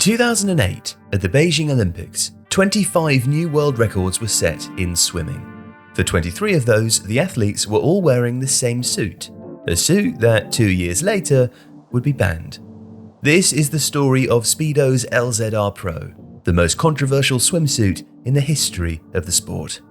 2008, at the Beijing Olympics, 25 new world records were set in swimming. For 23 of those, the athletes were all wearing the same suit, a suit that 2 years later would be banned. This is the story of Speedo's LZR Pro, the most controversial swimsuit in the history of the sport.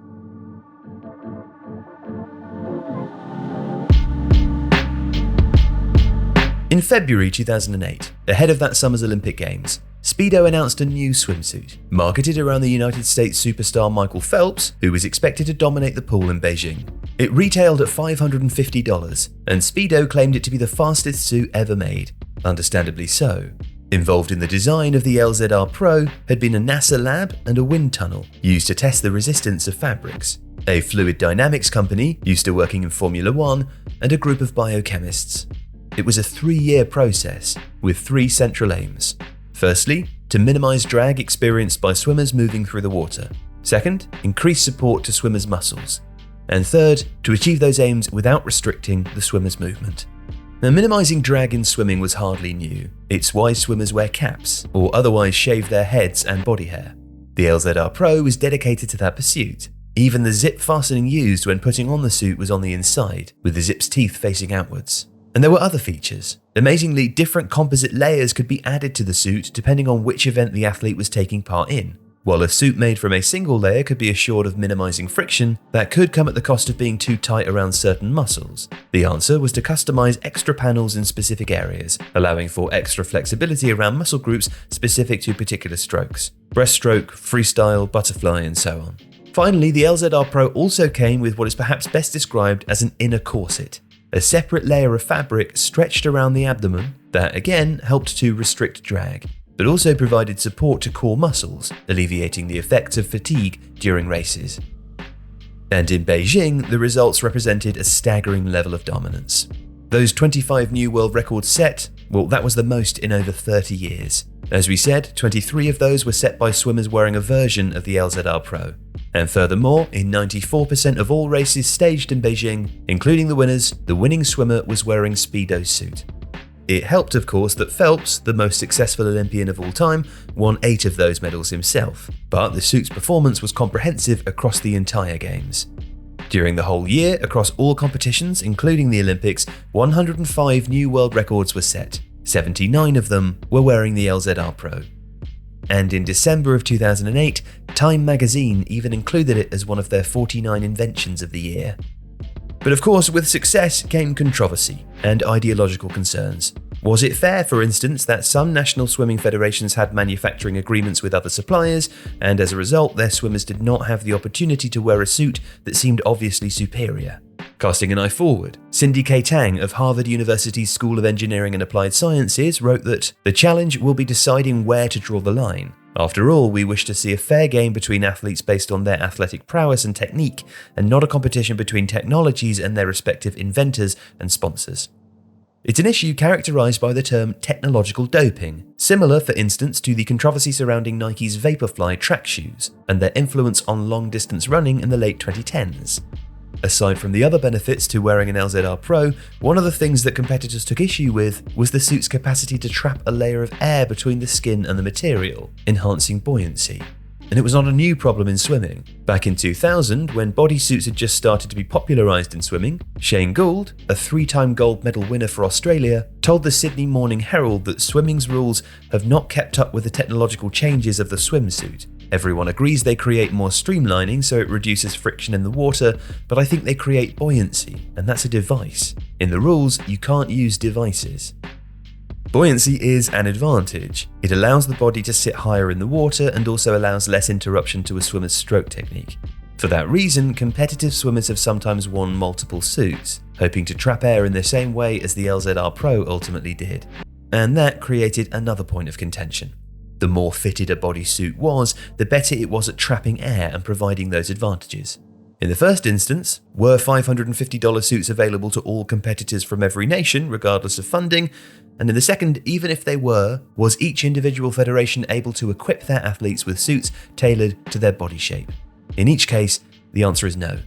In February 2008, ahead of that summer's Olympic Games, Speedo announced a new swimsuit, marketed around the United States superstar Michael Phelps, who was expected to dominate the pool in Beijing. It retailed at $550, and Speedo claimed it to be the fastest suit ever made, understandably so. Involved in the design of the LZR Pro had been a NASA lab and a wind tunnel used to test the resistance of fabrics, a fluid dynamics company used to working in Formula One, and a group of biochemists. It was a 3-year process with 3 central aims. Firstly, to minimize drag experienced by swimmers moving through the water. Second, increase support to swimmers' muscles. And third, to achieve those aims without restricting the swimmer's movement. Now, minimizing drag in swimming was hardly new. It's why swimmers wear caps or otherwise shave their heads and body hair. The LZR Pro was dedicated to that pursuit. Even the zip fastening used when putting on the suit was on the inside, with the zip's teeth facing outwards. And there were other features. Amazingly, different composite layers could be added to the suit depending on which event the athlete was taking part in. While a suit made from a single layer could be assured of minimizing friction, that could come at the cost of being too tight around certain muscles. The answer was to customize extra panels in specific areas, allowing for extra flexibility around muscle groups specific to particular strokes. Breaststroke, freestyle, butterfly, and so on. Finally, the LZR Pro also came with what is perhaps best described as an inner corset. A separate layer of fabric stretched around the abdomen that again helped to restrict drag, but also provided support to core muscles, alleviating the effects of fatigue during races. And in Beijing, the results represented a staggering level of dominance. Those 25 new world records set, well, that was the most in over 30 years. As we said, 23 of those were set by swimmers wearing a version of the LZR Pro. And furthermore, in 94% of all races staged in Beijing, including the winners, the winning swimmer was wearing Speedo's suit. It helped, of course, that Phelps, the most successful Olympian of all time, won 8 of those medals himself, but the suit's performance was comprehensive across the entire Games. During the whole year, across all competitions, including the Olympics, 105 new world records were set. 79 of them were wearing the LZR Pro. And in December of 2008, Time magazine even included it as one of their 49 inventions of the year. But of course, with success came controversy and ideological concerns. Was it fair, for instance, that some national swimming federations had manufacturing agreements with other suppliers, and as a result, their swimmers did not have the opportunity to wear a suit that seemed obviously superior? Casting an eye forward, Cindy K. Tang of Harvard University's School of Engineering and Applied Sciences wrote that the challenge will be deciding where to draw the line. After all, we wish to see a fair game between athletes based on their athletic prowess and technique, and not a competition between technologies and their respective inventors and sponsors. It's an issue characterized by the term technological doping, similar, for instance, to the controversy surrounding Nike's Vaporfly track shoes and their influence on long-distance running in the late 2010s. Aside from the other benefits to wearing an LZR Pro, one of the things that competitors took issue with was the suit's capacity to trap a layer of air between the skin and the material, enhancing buoyancy. And it was not a new problem in swimming. Back in 2000, when bodysuits had just started to be popularised in swimming, Shane Gould, a 3-time gold medal winner for Australia, told the Sydney Morning Herald that swimming's rules have not kept up with the technological changes of the swimsuit. Everyone agrees they create more streamlining so it reduces friction in the water, but I think they create buoyancy, and that's a device. In the rules, you can't use devices. Buoyancy is an advantage. It allows the body to sit higher in the water and also allows less interruption to a swimmer's stroke technique. For that reason, competitive swimmers have sometimes worn multiple suits, hoping to trap air in the same way as the LZR Pro ultimately did. And that created another point of contention. The more fitted a bodysuit was, the better it was at trapping air and providing those advantages. In the first instance, were $550 suits available to all competitors from every nation, regardless of funding? And in the second, even if they were, was each individual federation able to equip their athletes with suits tailored to their body shape? In each case, the answer is no.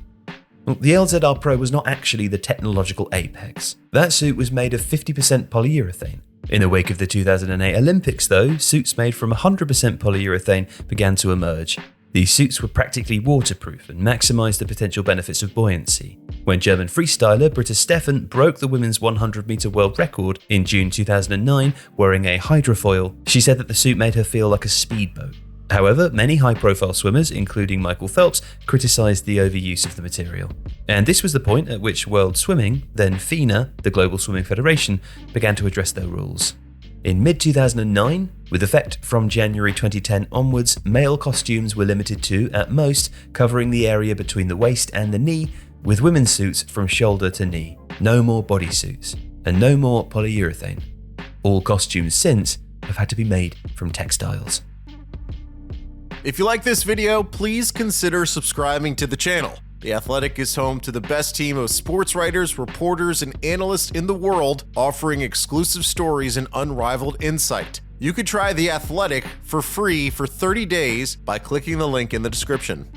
The LZR Pro was not actually the technological apex. That suit was made of 50% polyurethane, In the wake of the 2008 Olympics, though, suits made from 100% polyurethane began to emerge. These suits were practically waterproof and maximised the potential benefits of buoyancy. When German freestyler Britta Steffen broke the women's 100-metre world record in June 2009 wearing a hydrofoil, she said that the suit made her feel like a speedboat. However, many high-profile swimmers, including Michael Phelps, criticised the overuse of the material. And this was the point at which World Swimming, then FINA, the Global Swimming Federation, began to address their rules. In mid-2009, with effect from January 2010 onwards, male costumes were limited to, at most, covering the area between the waist and the knee, with women's suits from shoulder to knee. No more bodysuits, and no more polyurethane. All costumes since have had to be made from textiles. If you like this video, please consider subscribing to the channel. The Athletic is home to the best team of sports writers, reporters, and analysts in the world, offering exclusive stories and unrivaled insight. You could try The Athletic for free for 30 days by clicking the link in the description.